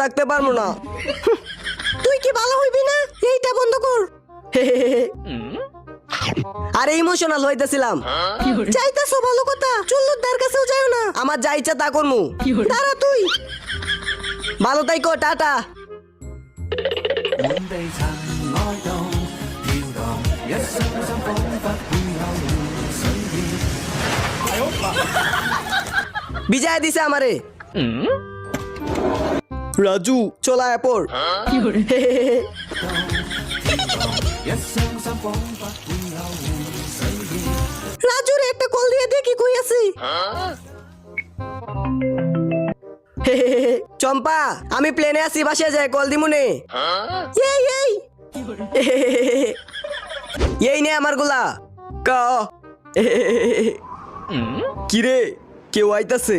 থাকতে পারবো না। তুই কি ভালো হইবি না? এইটা বন্ধ কর। আরে ইমোশনাল হইতেছিলাম। চাইতাছো ভালো কথা, চুল্লুদার কাছেও যাও না। আমার যা ইচ্ছা তা করমু। দাঁড়া তুই। ভালো তাইকো, টাটা। বিজয় দিছে আমারে। রাজু চলায় পর। রাজুর একটা কল দিয়ে দেখি কই আছি। চম্পা আমি প্লেনে আছি, বাসে যাই, কল দিমুনে। এই এই এই নে আমার গুলা ক। কিরে কেউ আইতাছে?